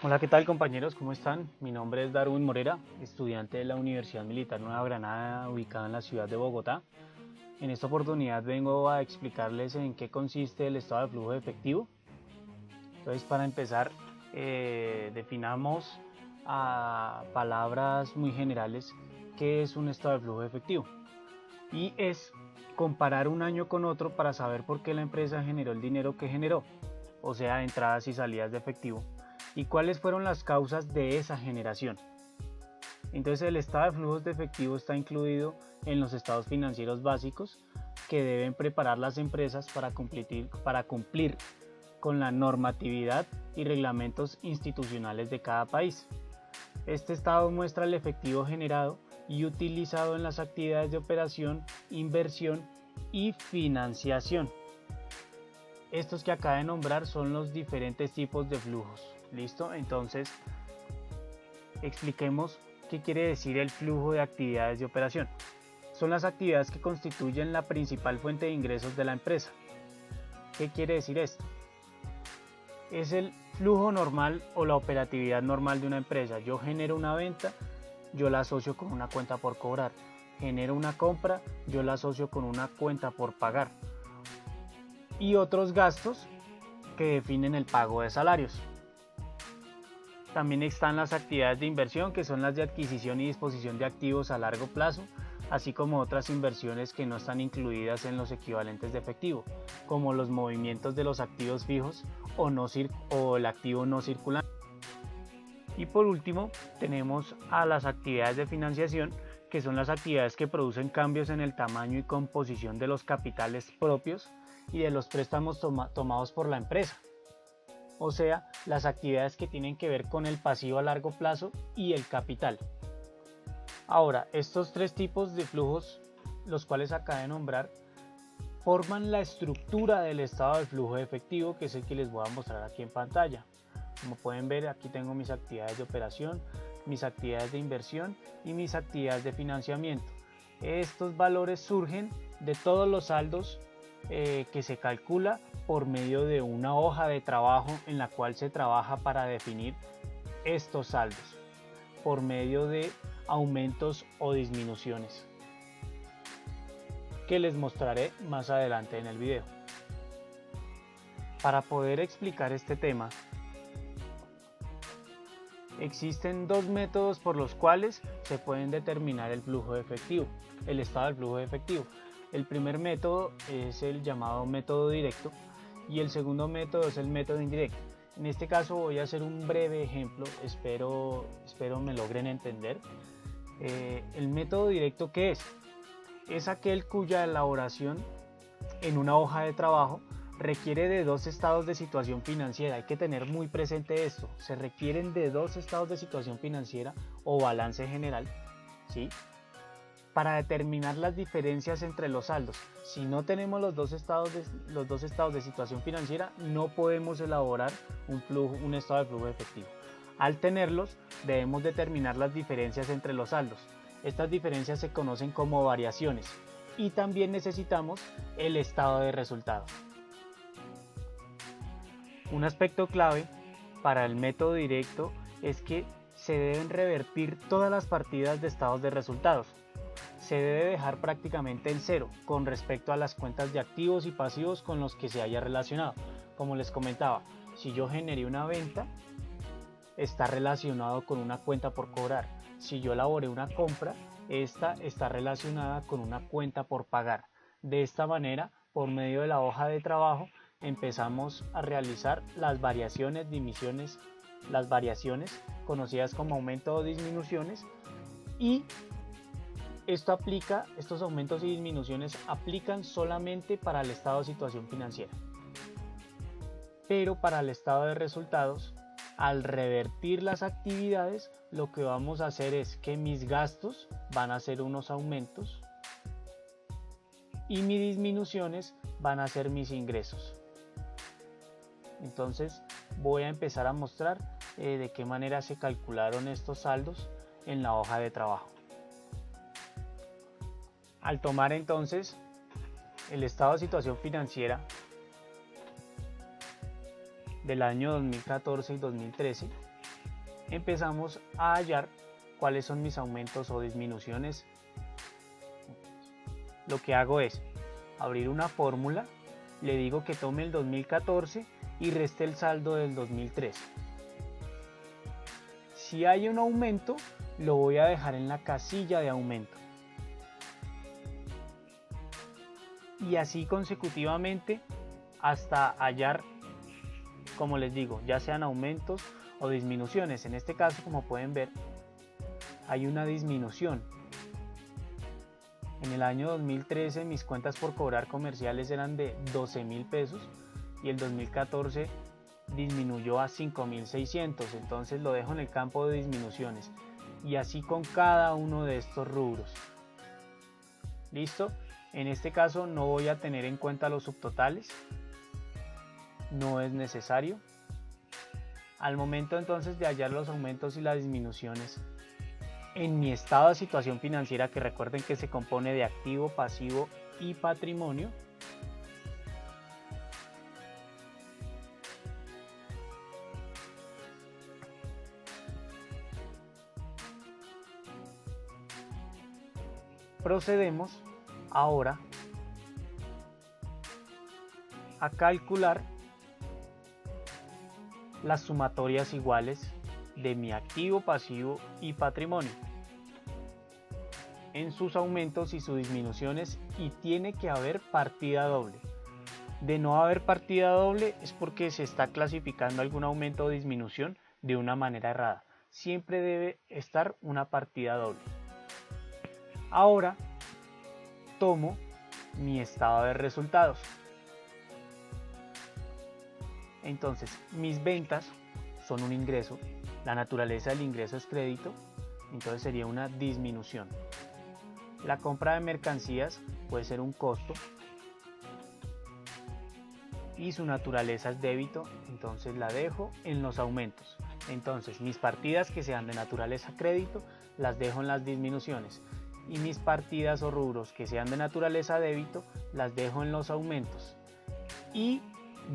Hola, ¿qué tal compañeros? ¿Cómo están? Mi nombre es Darwin Morera, estudiante de la Universidad Militar Nueva Granada, ubicada en la ciudad de Bogotá. En esta oportunidad vengo a explicarles en qué consiste el estado de flujo de efectivo. Entonces, para empezar, definamos a palabras muy generales qué es un estado de flujo de efectivo. Y es comparar un año con otro para saber por qué la empresa generó el dinero que generó, o sea, entradas y salidas de efectivo, y cuáles fueron las causas de esa generación. Entonces el estado de flujos de efectivo está incluido en los estados financieros básicos que deben preparar las empresas para cumplir con la normatividad y reglamentos institucionales de cada país. Este estado muestra el efectivo generado y utilizado en las actividades de operación, inversión y financiación. Estos que acabo de nombrar son los diferentes tipos de flujos. ¿Listo? Entonces, expliquemos qué quiere decir el flujo de actividades de operación. Son las actividades que constituyen la principal fuente de ingresos de la empresa. ¿Qué quiere decir esto? Es el flujo normal o la operatividad normal de una empresa. Yo genero una venta, yo la asocio con una cuenta por cobrar. Genero una compra, yo la asocio con una cuenta por pagar. Y otros gastos que definen el pago de salarios. También están las actividades de inversión, que son las de adquisición y disposición de activos a largo plazo, así como otras inversiones que no están incluidas en los equivalentes de efectivo, como los movimientos de los activos fijos o el activo no circulante. Y por último, tenemos a las actividades de financiación, que son las actividades que producen cambios en el tamaño y composición de los capitales propios y de los préstamos tomados por la empresa. O sea, las actividades que tienen que ver con el pasivo a largo plazo y el capital. Ahora, estos tres tipos de flujos, los cuales acabo de nombrar, forman la estructura del estado de flujo de efectivo, que es el que les voy a mostrar aquí en pantalla. Como pueden ver, aquí tengo mis actividades de operación, mis actividades de inversión y mis actividades de financiamiento. Estos valores surgen de todos los saldos que se calcula por medio de una hoja de trabajo en la cual se trabaja para definir estos saldos por medio de aumentos o disminuciones que les mostraré más adelante en el video. Para poder explicar este tema, existen dos métodos por los cuales se pueden determinar el flujo de efectivo, el estado del flujo de efectivo. El primer método es el llamado método directo y el segundo método es el método indirecto. En este caso voy a hacer un breve ejemplo, espero me logren entender. El método directo, ¿qué es? Es aquel cuya elaboración en una hoja de trabajo requiere de dos estados de situación financiera. Hay que tener muy presente esto. Se requieren de dos estados de situación financiera o balance general, ¿sí?, para determinar las diferencias entre los saldos. Si no tenemos los dos estados de situación financiera, no podemos elaborar un estado de flujo de efectivo. Al tenerlos, debemos determinar las diferencias entre los saldos. Estas diferencias se conocen como variaciones y también necesitamos el estado de resultado. Un aspecto clave para el método directo es que se deben revertir todas las partidas de estados de resultados. Se debe dejar prácticamente en cero con respecto a las cuentas de activos y pasivos con los que se haya relacionado. Como les comentaba, si yo generé una venta, está relacionado con una cuenta por cobrar. Si yo elaboré una compra, esta está relacionada con una cuenta por pagar. De esta manera, por medio de la hoja de trabajo, empezamos a realizar las variaciones, conocidas como aumento o disminuciones, y estos aumentos y disminuciones aplican solamente para el estado de situación financiera. Pero para el estado de resultados, al revertir las actividades, lo que vamos a hacer es que mis gastos van a ser unos aumentos y mis disminuciones van a ser mis ingresos. Entonces voy a empezar a mostrar de qué manera se calcularon estos saldos en la hoja de trabajo. Al tomar entonces el estado de situación financiera del año 2014 y 2013, empezamos a hallar cuáles son mis aumentos o disminuciones. Lo que hago es abrir una fórmula, le digo que tome el 2014 y reste el saldo del 2013. Si hay un aumento, lo voy a dejar en la casilla de aumento. Y así consecutivamente hasta hallar, como les digo, ya sean aumentos o disminuciones. En este caso, como pueden ver, hay una disminución. En el año 2013 mis cuentas por cobrar comerciales eran de 12.000 pesos y el 2014 disminuyó a 5.600, entonces lo dejo en el campo de disminuciones y así con cada uno de estos rubros. ¿Listo? En este caso no voy a tener en cuenta los subtotales, no es necesario. Al momento entonces de hallar los aumentos y las disminuciones en mi estado de situación financiera, que recuerden que se compone de activo, pasivo y patrimonio, procedemos ahora a calcular las sumatorias iguales de mi activo, pasivo y patrimonio en sus aumentos y sus disminuciones, y tiene que haber partida doble. De no haber partida doble es porque se está clasificando algún aumento o disminución de una manera errada. Siempre debe estar una partida doble. Ahora tomo mi estado de resultados. Entonces, mis ventas son un ingreso. La naturaleza del ingreso es crédito, entonces sería una disminución. La compra de mercancías puede ser un costo y su naturaleza es débito, entonces la dejo en los aumentos. Entonces, mis partidas que sean de naturaleza crédito las dejo en las disminuciones, y mis partidas o rubros que sean de naturaleza débito las dejo en los aumentos, y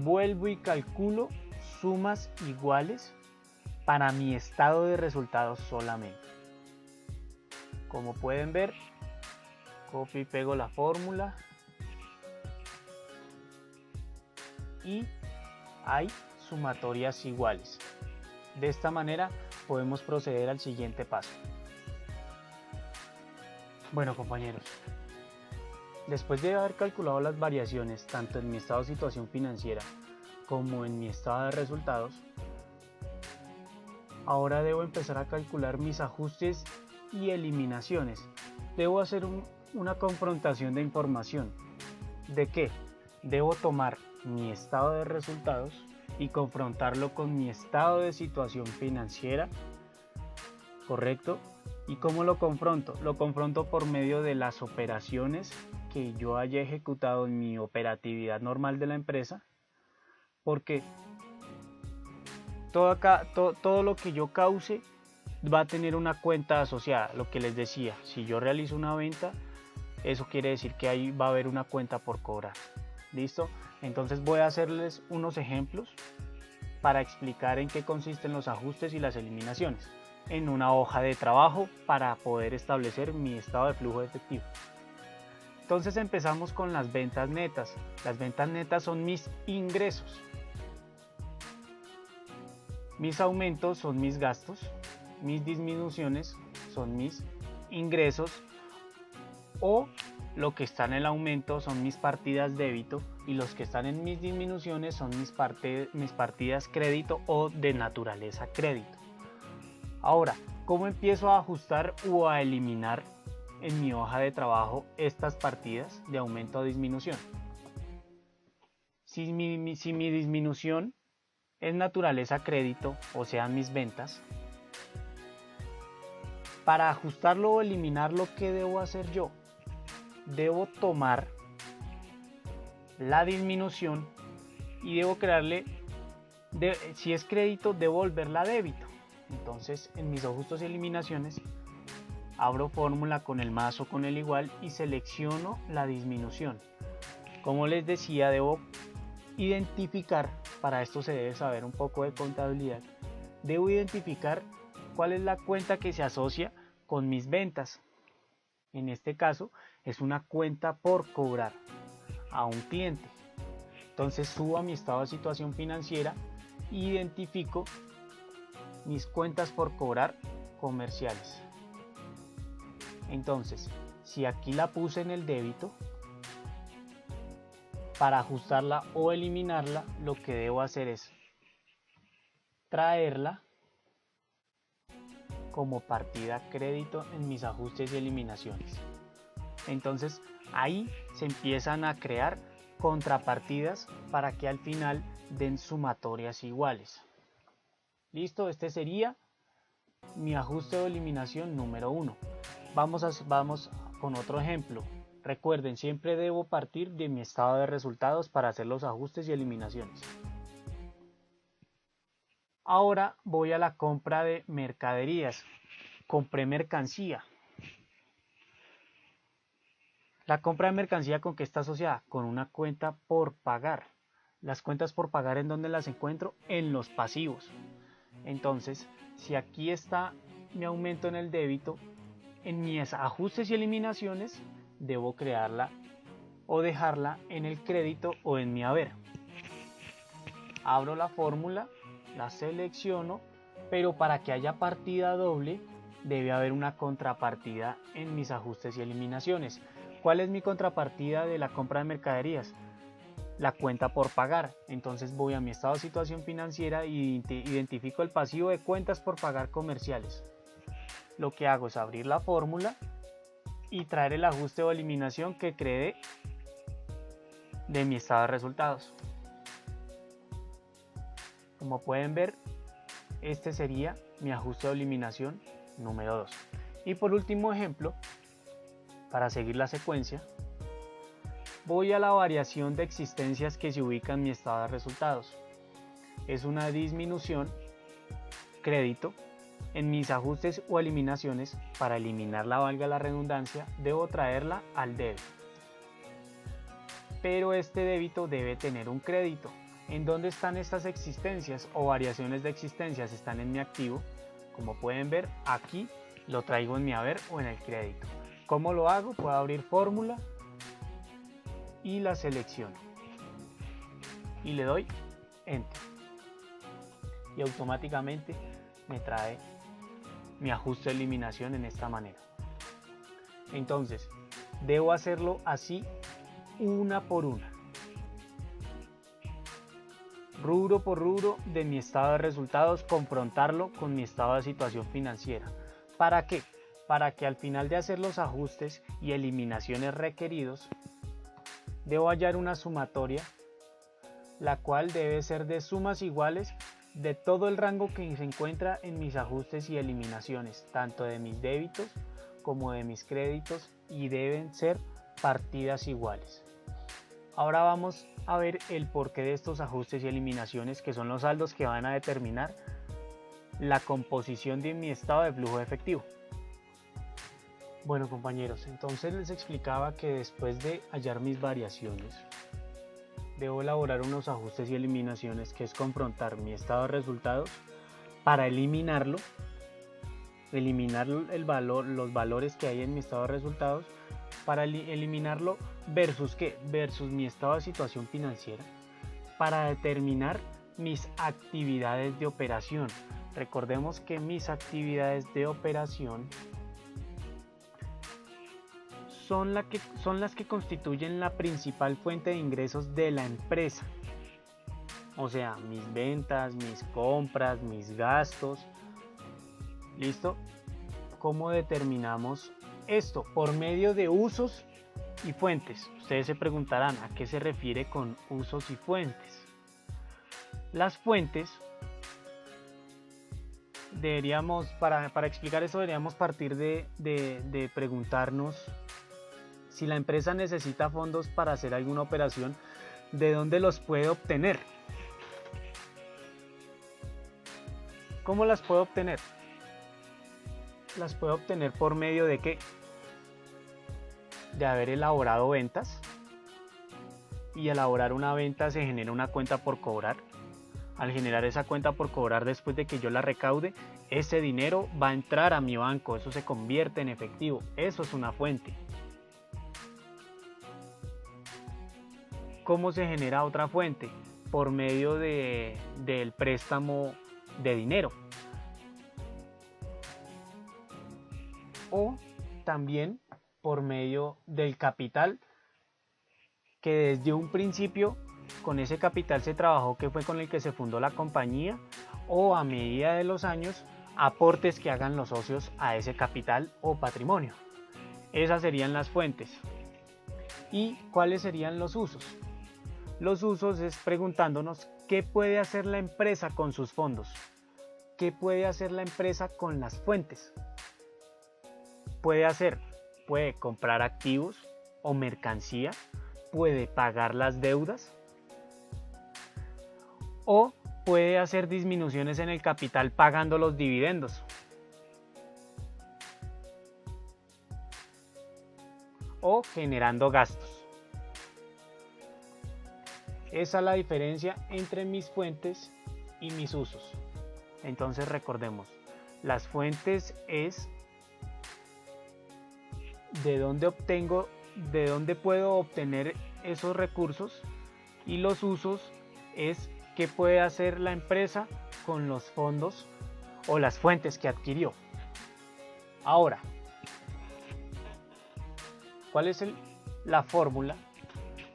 vuelvo y calculo sumas iguales para mi estado de resultados solamente. Como pueden ver, copio y pego la fórmula y hay sumatorias iguales. De esta manera podemos proceder al siguiente paso. Bueno, compañeros, después de haber calculado las variaciones tanto en mi estado de situación financiera como en mi estado de resultados, ahora debo empezar a calcular mis ajustes y eliminaciones. Debo hacer una confrontación de información. ¿De qué? Debo tomar mi estado de resultados y confrontarlo con mi estado de situación financiera, ¿correcto? ¿Y cómo lo confronto? Lo confronto por medio de las operaciones que yo haya ejecutado en mi operatividad normal de la empresa, porque todo lo que yo cause va a tener una cuenta asociada. Lo que les decía, si yo realizo una venta, eso quiere decir que ahí va a haber una cuenta por cobrar. ¿Listo? Entonces voy a hacerles unos ejemplos para explicar en qué consisten los ajustes y las eliminaciones en una hoja de trabajo para poder establecer mi estado de flujo de efectivo. Entonces empezamos con las ventas netas. Las ventas netas son mis ingresos. Mis aumentos son mis gastos. Mis disminuciones son mis ingresos, o lo que está en el aumento son mis partidas débito, y los que están en mis disminuciones son mis partidas crédito o de naturaleza crédito. Ahora, ¿cómo empiezo a ajustar o a eliminar en mi hoja de trabajo estas partidas de aumento o disminución? Si mi disminución es naturaleza crédito, o sea mis ventas, para ajustarlo o eliminarlo, ¿qué debo hacer yo? Debo tomar la disminución y debo crearle, si es crédito, debo volverla a débito. Entonces, en mis ajustes y eliminaciones, abro fórmula con el más o con el igual y selecciono la disminución. Como les decía, debo identificar, para esto se debe saber un poco de contabilidad, debo identificar ¿Cuál es la cuenta que se asocia con mis ventas? En este caso es una cuenta por cobrar a un cliente. Entonces subo a mi estado de situación financiera e identifico mis cuentas por cobrar comerciales. Entonces, si aquí la puse en el débito, para ajustarla o eliminarla, lo que debo hacer es traerla como partida crédito en mis ajustes y eliminaciones. Entonces, ahí se empiezan a crear contrapartidas para que al final den sumatorias iguales. Listo, este sería mi ajuste o eliminación número 1. Vamos con otro ejemplo. Recuerden, siempre debo partir de mi estado de resultados para hacer los ajustes y eliminaciones. Ahora voy a la compra de mercaderías. Compré mercancía. La compra de mercancía, ¿con qué está asociada? Con una cuenta por pagar. Las cuentas por pagar, ¿en dónde las encuentro? En los pasivos. Entonces, si aquí está mi aumento en el débito, en mis ajustes y eliminaciones debo crearla o dejarla en el crédito o en mi haber. Abro la fórmula, la selecciono, pero para que haya partida doble debe haber una contrapartida en mis ajustes y eliminaciones. ¿Cuál es mi contrapartida de la compra de mercaderías? La cuenta por pagar. Entonces voy a mi estado de situación financiera y identifico el pasivo de cuentas por pagar comerciales. Lo que hago es abrir la fórmula y traer el ajuste o eliminación que creé de mi estado de resultados. Como pueden ver, este sería mi ajuste o eliminación número 2. Y por último ejemplo, para seguir la secuencia, voy a la variación de existencias que se ubica en mi estado de resultados. Es una disminución, crédito, en mis ajustes o eliminaciones. Para eliminarla, valga la redundancia, debo traerla al débito. Pero este débito debe tener un crédito. ¿En dónde están estas existencias o variaciones de existencias? Están en mi activo. Como pueden ver, aquí lo traigo en mi haber o en el crédito. ¿Cómo lo hago? Puedo abrir fórmula y la selecciono y le doy enter y automáticamente me trae mi ajuste de eliminación en esta manera. Entonces debo hacerlo así una por una, rubro por rubro de mi estado de resultados, confrontarlo con mi estado de situación financiera. ¿Para qué? Para que al final de hacer los ajustes y eliminaciones requeridos, debo hallar una sumatoria, la cual debe ser de sumas iguales de todo el rango que se encuentra en mis ajustes y eliminaciones, tanto de mis débitos como de mis créditos, y deben ser partidas iguales. Ahora vamos a ver el porqué de estos ajustes y eliminaciones, que son los saldos que van a determinar la composición de mi estado de flujo de efectivo. Bueno compañeros, entonces les explicaba que después de hallar mis variaciones, debo elaborar unos ajustes y eliminaciones, que es confrontar mi estado de resultados para eliminarlo, eliminar los valores que hay en mi estado de resultados, para eliminarlo versus ¿qué? Versus mi estado de situación financiera, para determinar mis actividades de operación. Recordemos que mis actividades de operación son las que constituyen la principal fuente de ingresos de la empresa. O sea, mis ventas, mis compras, mis gastos. ¿Listo? ¿Cómo determinamos esto? Por medio de usos y fuentes. Ustedes se preguntarán, ¿a qué se refiere con usos y fuentes? Las fuentes, para explicar eso, deberíamos partir de preguntarnos: si la empresa necesita fondos para hacer alguna operación, ¿de dónde los puede obtener? ¿Cómo las puede obtener? Las puede obtener por medio de ¿qué? De haber elaborado ventas, y elaborar una venta se genera una cuenta por cobrar. Al generar esa cuenta por cobrar después de que yo la recaude, ese dinero va a entrar a mi banco, eso se convierte en efectivo, eso es una fuente. ¿Cómo se genera otra fuente? Por medio del préstamo de dinero. O también por medio del capital, que desde un principio con ese capital se trabajó, que fue con el que se fundó la compañía, o a medida de los años, aportes que hagan los socios a ese capital o patrimonio. Esas serían las fuentes. ¿Y cuáles serían los usos? Los usos es preguntándonos qué puede hacer la empresa con sus fondos, qué puede hacer la empresa con las fuentes. Puede comprar activos o mercancía, puede pagar las deudas o puede hacer disminuciones en el capital pagando los dividendos o generando gastos. Esa es la diferencia entre mis fuentes y mis usos. Entonces recordemos, las fuentes es de dónde puedo obtener esos recursos, y los usos es qué puede hacer la empresa con los fondos o las fuentes que adquirió. Ahora, ¿cuál es la fórmula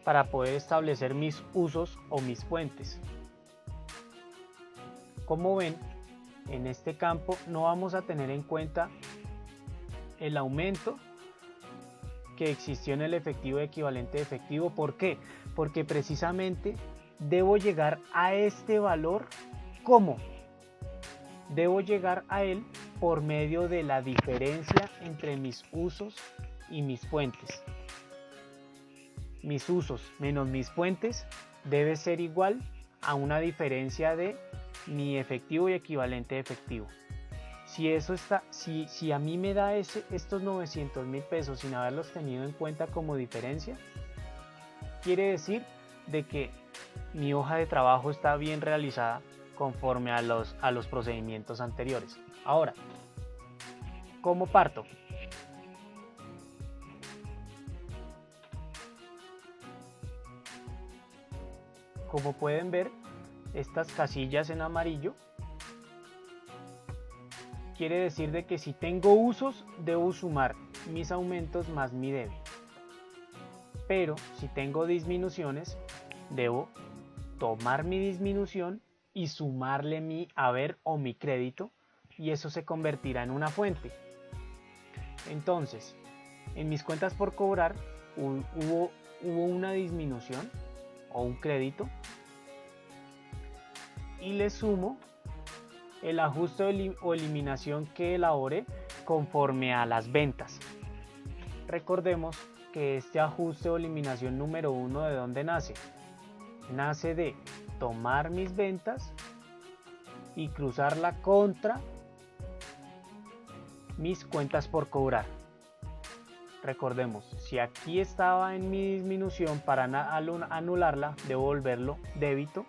para poder establecer mis usos o mis fuentes? Como ven, en este campo no vamos a tener en cuenta el aumento que existió en el efectivo equivalente de efectivo. ¿Por qué? Porque precisamente debo llegar a este valor. ¿Cómo? Debo llegar a él por medio de la diferencia entre mis usos y mis fuentes. Mis usos menos mis fuentes debe ser igual a una diferencia de mi efectivo y equivalente de efectivo. Si a mí me da estos 900.000 pesos sin haberlos tenido en cuenta como diferencia, quiere decir de que mi hoja de trabajo está bien realizada conforme a los procedimientos anteriores. Ahora, ¿cómo parto? Como pueden ver, estas casillas en amarillo quiere decir de que si tengo usos, debo sumar mis aumentos más mi debe. Pero si tengo disminuciones, debo tomar mi disminución y sumarle mi haber o mi crédito, y eso se convertirá en una fuente. Entonces, en mis cuentas por cobrar hubo una disminución o un crédito, y le sumo el ajuste o eliminación que elaboré conforme a las ventas. Recordemos que este ajuste o eliminación número 1, ¿de dónde nace? Nace de tomar mis ventas y cruzarla contra mis cuentas por cobrar. Recordemos, si aquí estaba en mi disminución, para anularla debo volverlo débito,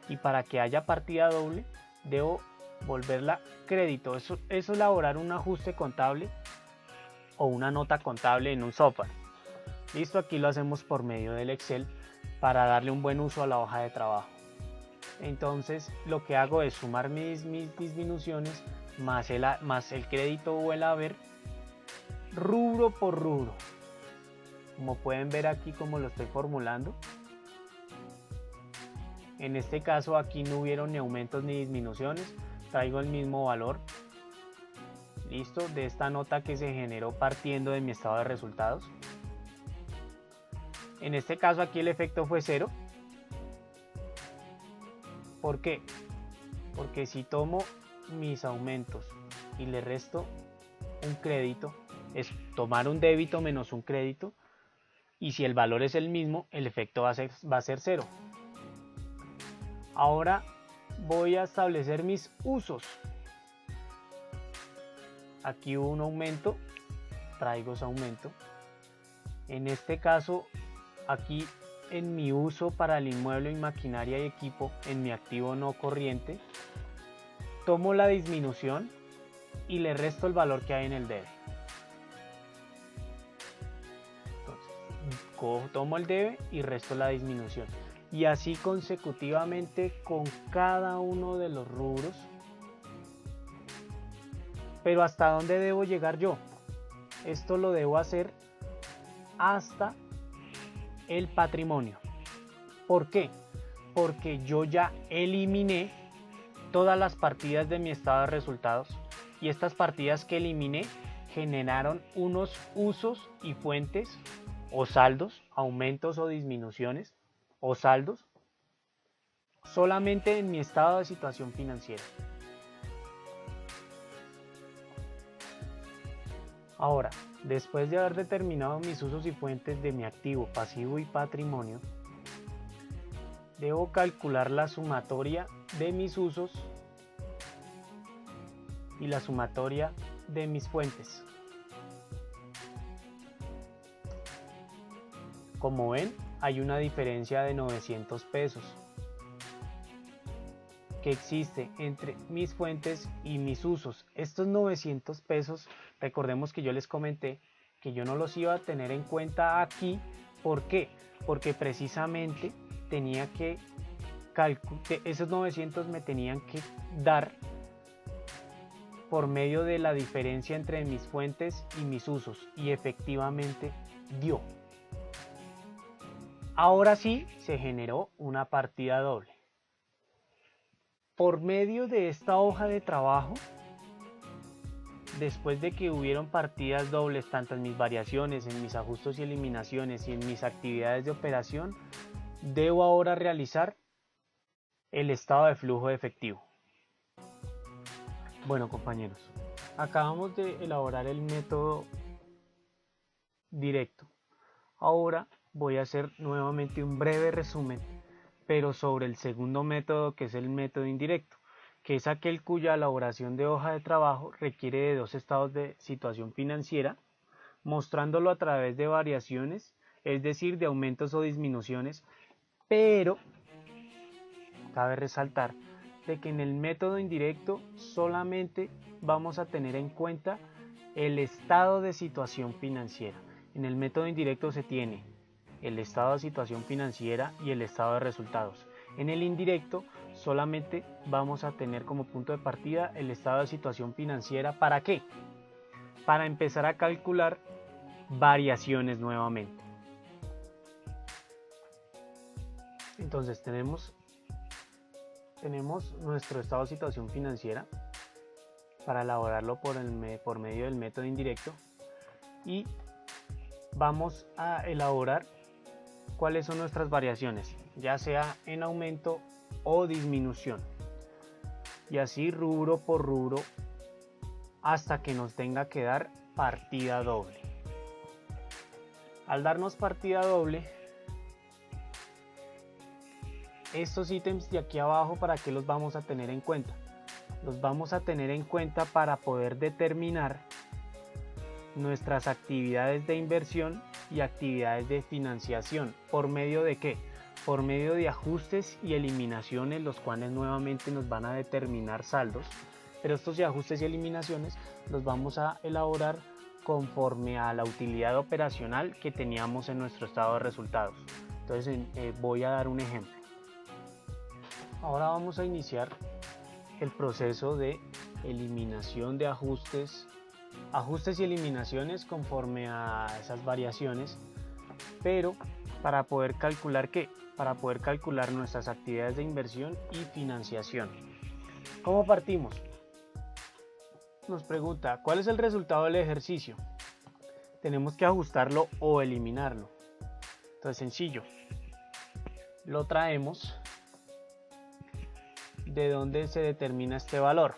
y para que haya partida doble debo volverla crédito. Eso es elaborar un ajuste contable o una nota contable en un software. Listo, aquí lo hacemos por medio del Excel para darle un buen uso a la hoja de trabajo. Entonces lo que hago es sumar mis disminuciones más el crédito o el haber, rubro por rubro. Como pueden ver aquí como lo estoy formulando. En este caso aquí no hubieron ni aumentos ni disminuciones, traigo el mismo valor. Listo, de esta nota que se generó partiendo de mi estado de resultados. En este caso aquí el efecto fue 0. ¿Por qué? Porque si tomo mis aumentos y le resto un crédito, es tomar un débito menos un crédito, y si el valor es el mismo, el efecto va a ser 0. Ahora voy a establecer mis usos. Aquí hubo un aumento, traigo ese aumento. En este caso, aquí en mi uso para el inmueble y maquinaria y equipo en mi activo no corriente, tomo la disminución y le resto el valor que hay en el debe. Entonces, tomo el debe y resto la disminución. Y así consecutivamente con cada uno de los rubros. Pero ¿hasta dónde debo llegar yo? Esto lo debo hacer hasta el patrimonio. ¿Por qué? Porque yo ya eliminé todas las partidas de mi estado de resultados y estas partidas que eliminé generaron unos usos y fuentes o saldos, aumentos o disminuciones o saldos solamente en mi estado de situación financiera. Ahora, después de haber determinado mis usos y fuentes de mi activo, pasivo y patrimonio, debo calcular la sumatoria de mis usos y la sumatoria de mis fuentes. Como ven, hay una diferencia de 900 pesos que existe entre mis fuentes y mis usos. Estos 900 pesos, recordemos que yo les comenté que yo no los iba a tener en cuenta aquí. ¿Por qué? Porque precisamente tenía que esos 900 me tenían que dar por medio de la diferencia entre mis fuentes y mis usos, y efectivamente dio. Ahora sí se generó una partida doble. Por medio de esta hoja de trabajo, después de que hubieron partidas dobles tanto en mis variaciones, en mis ajustes y eliminaciones y en mis actividades de operación, debo ahora realizar el estado de flujo de efectivo. Bueno, compañeros, acabamos de elaborar el método directo. Ahora voy a hacer nuevamente un breve resumen, pero sobre el segundo método, que es el método indirecto, que es aquel cuya elaboración de hoja de trabajo requiere de dos estados de situación financiera, mostrándolo a través de variaciones, es decir, de aumentos o disminuciones, pero cabe resaltar de que en el método indirecto solamente vamos a tener en cuenta el estado de situación financiera. En el método indirecto se tiene el estado de situación financiera y el estado de resultados. En el indirecto solamente vamos a tener como punto de partida el estado de situación financiera. ¿Para qué? Para empezar a calcular variaciones nuevamente. Entonces tenemos nuestro estado de situación financiera para elaborarlo por medio del método indirecto, y vamos a elaborar cuáles son nuestras variaciones, ya sea en aumento o disminución, y así rubro por rubro hasta que nos tenga que dar partida doble. Al darnos partida doble, estos ítems de aquí abajo, ¿para qué los vamos a tener en cuenta? Los vamos a tener en cuenta para poder determinar nuestras actividades de inversión y actividades de financiación. ¿Por medio de qué? Por medio de ajustes y eliminaciones, los cuales nuevamente nos van a determinar saldos, pero estos ajustes y eliminaciones los vamos a elaborar conforme a la utilidad operacional que teníamos en nuestro estado de resultados. Entonces voy a dar un ejemplo. Ahora vamos a iniciar el proceso de eliminación de ajustes y eliminaciones conforme a esas variaciones, pero para poder calcular ¿qué? Para poder calcular nuestras actividades de inversión y financiación. ¿Cómo partimos? Nos pregunta, ¿cuál es el resultado del ejercicio? Tenemos que ajustarlo o eliminarlo. Entonces, sencillo. Lo traemos de donde se determina este valor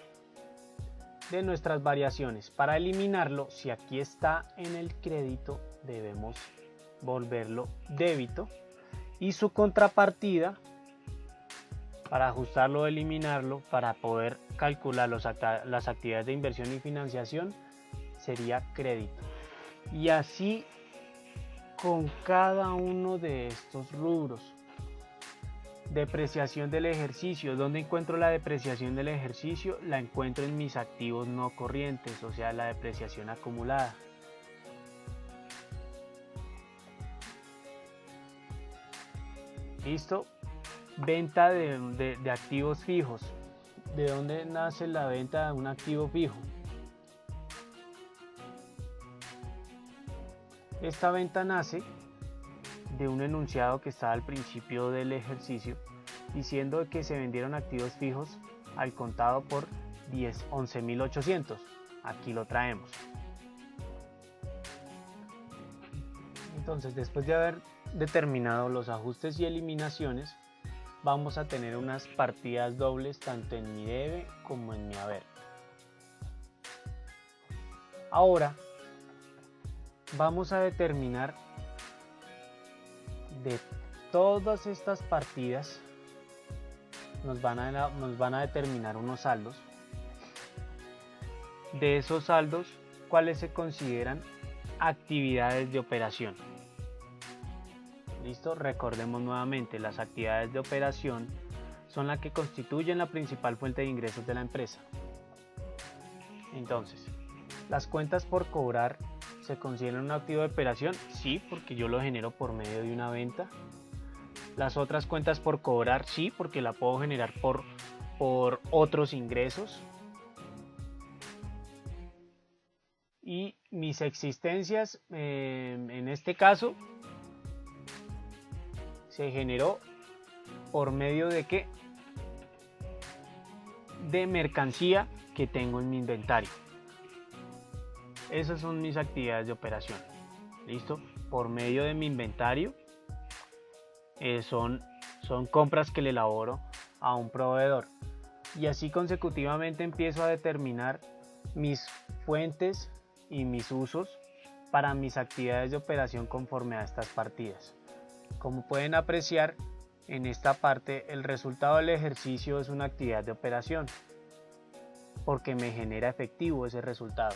de nuestras variaciones. Para eliminarlo, si aquí está en el crédito, debemos volverlo débito, y su contrapartida para ajustarlo o eliminarlo, para poder calcular las actividades de inversión y financiación, sería crédito. Y así con cada uno de estos rubros. Depreciación del ejercicio. ¿Dónde encuentro la depreciación del ejercicio? La encuentro en mis activos no corrientes, o sea, la depreciación acumulada. ¿Listo? Venta de activos fijos. ¿De dónde nace la venta de un activo fijo? Esta venta nace de un enunciado que estaba al principio del ejercicio diciendo que se vendieron activos fijos al contado por 11.800. Aquí lo traemos. Entonces, después de haber determinado los ajustes y eliminaciones, vamos a tener unas partidas dobles tanto en mi debe como en mi haber. Ahora vamos a determinar de todas estas partidas, nos van a determinar unos saldos. De esos saldos, ¿cuáles se consideran actividades de operación? ¿Listo? Recordemos nuevamente, las actividades de operación son las que constituyen la principal fuente de ingresos de la empresa. Entonces, las cuentas por cobrar se consideran un activo de operación, sí, porque yo lo genero por medio de una venta. Las otras cuentas por cobrar, sí, porque la puedo generar por otros ingresos. Y mis existencias, en este caso, se generó por medio de ¿qué? De mercancía que tengo en mi inventario. Esas son mis actividades de operación. ¿Listo? Por medio de mi inventario son compras que le elaboro a un proveedor. Y así consecutivamente empiezo a determinar mis fuentes y mis usos para mis actividades de operación conforme a estas partidas. Como pueden apreciar, en esta parte el resultado del ejercicio es una actividad de operación porque me genera efectivo ese resultado.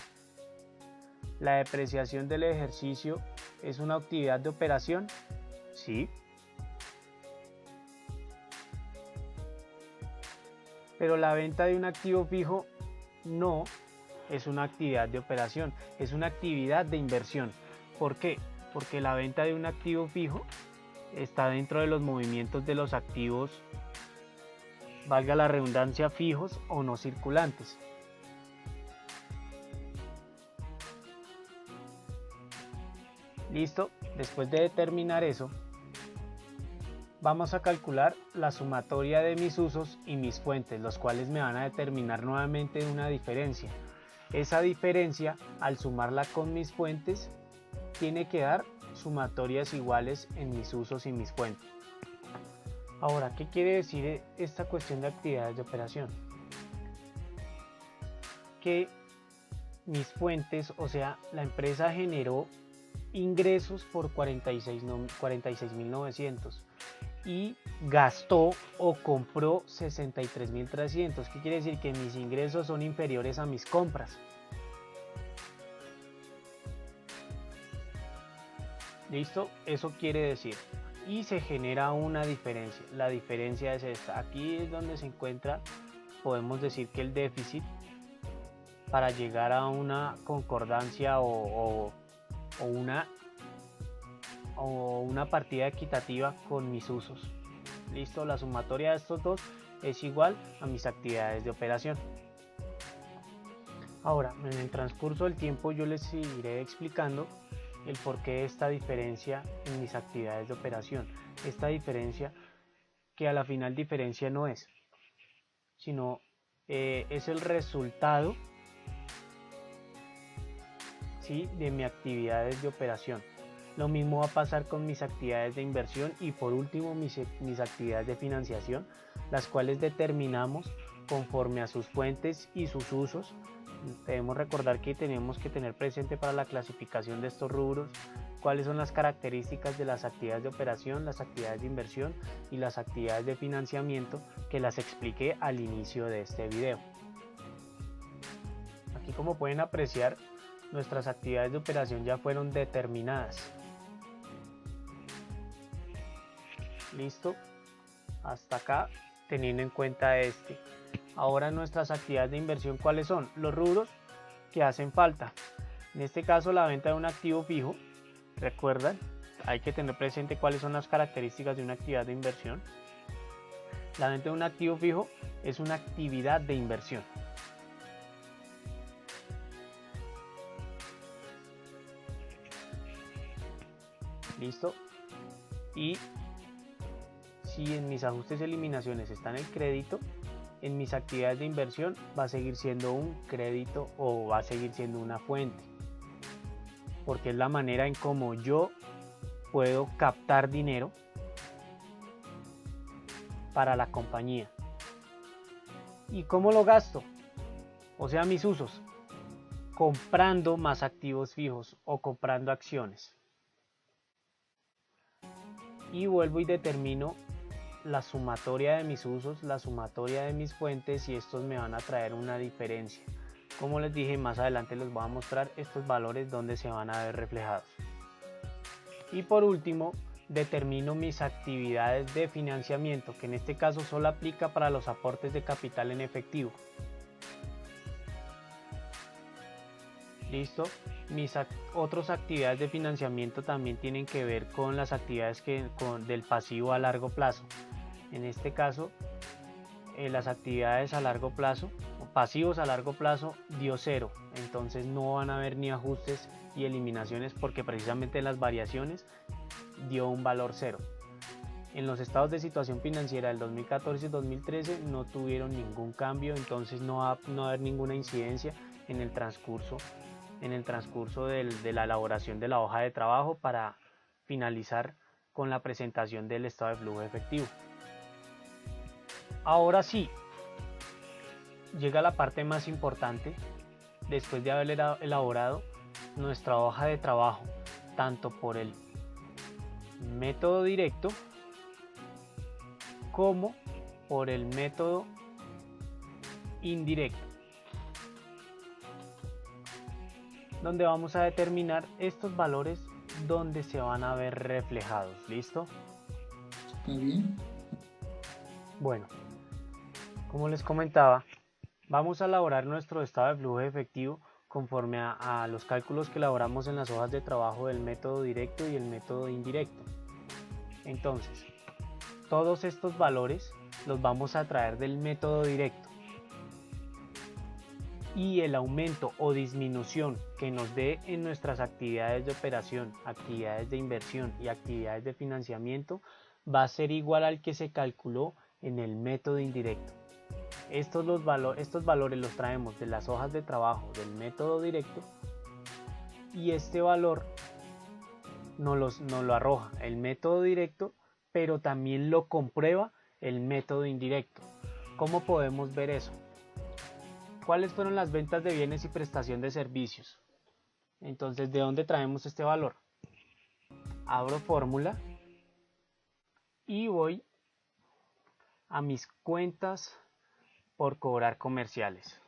¿La depreciación del ejercicio es una actividad de operación? Sí. Pero la venta de un activo fijo no es una actividad de operación, es una actividad de inversión. ¿Por qué? Porque la venta de un activo fijo está dentro de los movimientos de los activos, valga la redundancia, fijos o no circulantes. Listo, después de determinar eso, vamos a calcular la sumatoria de mis usos y mis fuentes, los cuales me van a determinar nuevamente una diferencia. Esa diferencia, al sumarla con mis fuentes, tiene que dar sumatorias iguales en mis usos y mis fuentes. Ahora, ¿qué quiere decir esta cuestión de actividades de operación? Que mis fuentes, o sea, la empresa generó ingresos por 46.900 y gastó o compró 63.300. ¿Qué quiere decir? Que mis ingresos son inferiores a mis compras. ¿Listo? Eso quiere decir. Y se genera una diferencia. La diferencia es esta. Aquí es donde se encuentra, podemos decir que el déficit para llegar a una concordancia o una partida equitativa con mis usos. Listo, la sumatoria de estos dos es igual a mis actividades de operación. Ahora, en el transcurso del tiempo yo les iré explicando el porqué de esta diferencia en mis actividades de operación. Esta diferencia que a la final diferencia no es, sino es el resultado, ¿sí?, de mis actividades de operación. Lo mismo va a pasar con mis actividades de inversión y por último mis actividades de financiación, las cuales determinamos conforme a sus fuentes y sus usos. Debemos recordar que tenemos que tener presente para la clasificación de estos rubros cuáles son las características de las actividades de operación, las actividades de inversión y las actividades de financiamiento, que las expliqué al inicio de este video. Aquí, como pueden apreciar, nuestras actividades de operación ya fueron determinadas. Listo, hasta acá teniendo en cuenta este. Ahora nuestras actividades de inversión, ¿cuáles son? Los rubros que hacen falta. En este caso la venta de un activo fijo. Recuerdan, hay que tener presente cuáles son las características de una actividad de inversión. La venta de un activo fijo es una actividad de inversión. Listo. Y si en mis ajustes y eliminaciones está en el crédito, en mis actividades de inversión va a seguir siendo un crédito o va a seguir siendo una fuente, porque es la manera en cómo yo puedo captar dinero para la compañía. ¿Y cómo lo gasto? O sea, mis usos, comprando más activos fijos o comprando acciones. Y vuelvo y determino la sumatoria de mis usos, la sumatoria de mis fuentes, y estos me van a traer una diferencia. Como les dije, más adelante les voy a mostrar estos valores donde se van a ver reflejados. Y por último, determino mis actividades de financiamiento, que en este caso solo aplica para los aportes de capital en efectivo. Listo. Mis otras actividades de financiamiento también tienen que ver con las actividades del pasivo a largo plazo. En este caso, las actividades a largo plazo, o pasivos a largo plazo, dio 0. Entonces no van a haber ni ajustes y eliminaciones, porque precisamente las variaciones dio un valor 0. En los estados de situación financiera del 2014 y 2013 no tuvieron ningún cambio, entonces no va a haber ninguna incidencia en el transcurso de la elaboración de la hoja de trabajo para finalizar con la presentación del estado de flujo efectivo. Ahora sí, llega la parte más importante. Después de haber elaborado nuestra hoja de trabajo, tanto por el método directo como por el método indirecto, donde vamos a determinar estos valores donde se van a ver reflejados. ¿Listo? ¿Está bien? Bueno, como les comentaba, vamos a elaborar nuestro estado de flujo efectivo conforme a los cálculos que elaboramos en las hojas de trabajo del método directo y el método indirecto. Entonces, todos estos valores los vamos a traer del método directo, y el aumento o disminución que nos dé en nuestras actividades de operación, actividades de inversión y actividades de financiamiento va a ser igual al que se calculó en el método indirecto. Estos valores los traemos de las hojas de trabajo del método directo, y este valor nos lo arroja el método directo, pero también lo comprueba el método indirecto. ¿Cómo podemos ver eso? ¿Cuáles fueron las ventas de bienes y prestación de servicios? Entonces, ¿de dónde traemos este valor? Abro fórmula y voy a mis cuentas por cobrar comerciales.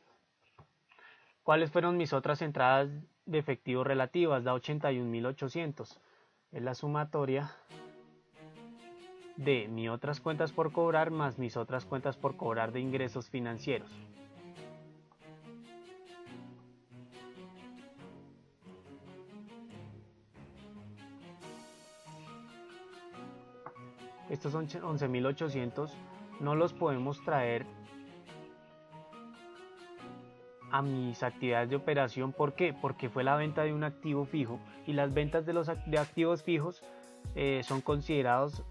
¿Cuáles fueron mis otras entradas de efectivo relativas? Da 81.800. Es la sumatoria de mis otras cuentas por cobrar más mis otras cuentas por cobrar de ingresos financieros. Estos son 11.800, no los podemos traer a mis actividades de operación. ¿Por qué? Porque fue la venta de un activo fijo, y las ventas de activos fijos son considerados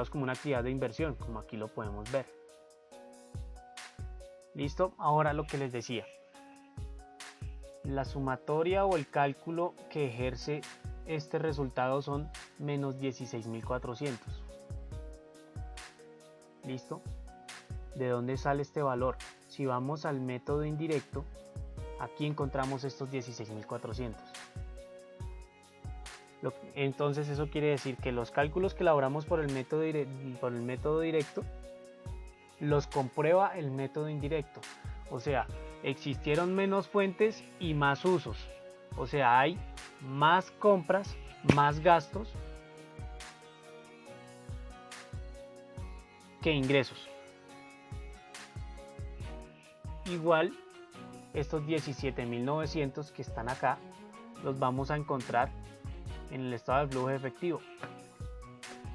como una actividad de inversión, como aquí lo podemos ver. Listo. Ahora lo que les decía, la sumatoria o el cálculo que ejerce este resultado son menos 16.400. ¿Listo? ¿De dónde sale este valor? Si vamos al método indirecto, aquí encontramos estos 16.400. Entonces eso quiere decir que los cálculos que elaboramos por el método directo los comprueba el método indirecto. O sea, existieron menos fuentes y más usos. O sea, hay más compras, más gastos, que ingresos. Igual estos 17.900 que están acá los vamos a encontrar en el estado de flujo de efectivo.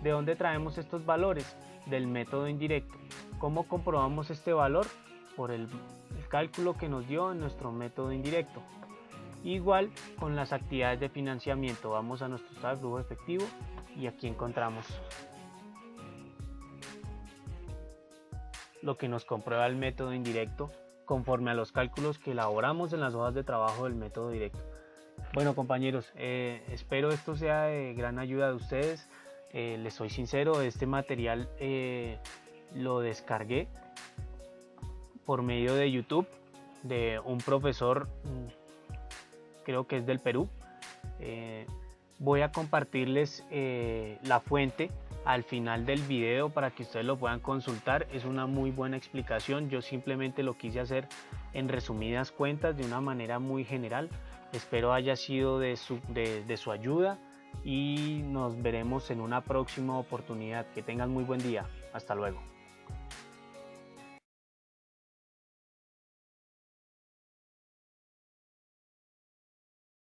¿De dónde traemos estos valores? Del método indirecto. ¿Cómo comprobamos este valor? Por el cálculo que nos dio en nuestro método indirecto. Igual con las actividades de financiamiento, vamos a nuestro estado de flujo de efectivo y aquí encontramos lo que nos comprueba el método indirecto conforme a los cálculos que elaboramos en las hojas de trabajo del método directo. Bueno, compañeros, espero esto sea de gran ayuda de ustedes. Les soy sincero, este material lo descargué por medio de YouTube de un profesor, creo que es del Perú. Voy a compartirles la fuente al final del video para que ustedes lo puedan consultar. Es una muy buena explicación. Yo simplemente lo quise hacer en resumidas cuentas de una manera muy general. Espero haya sido de su ayuda y nos veremos en una próxima oportunidad. Que tengan muy buen día. Hasta luego.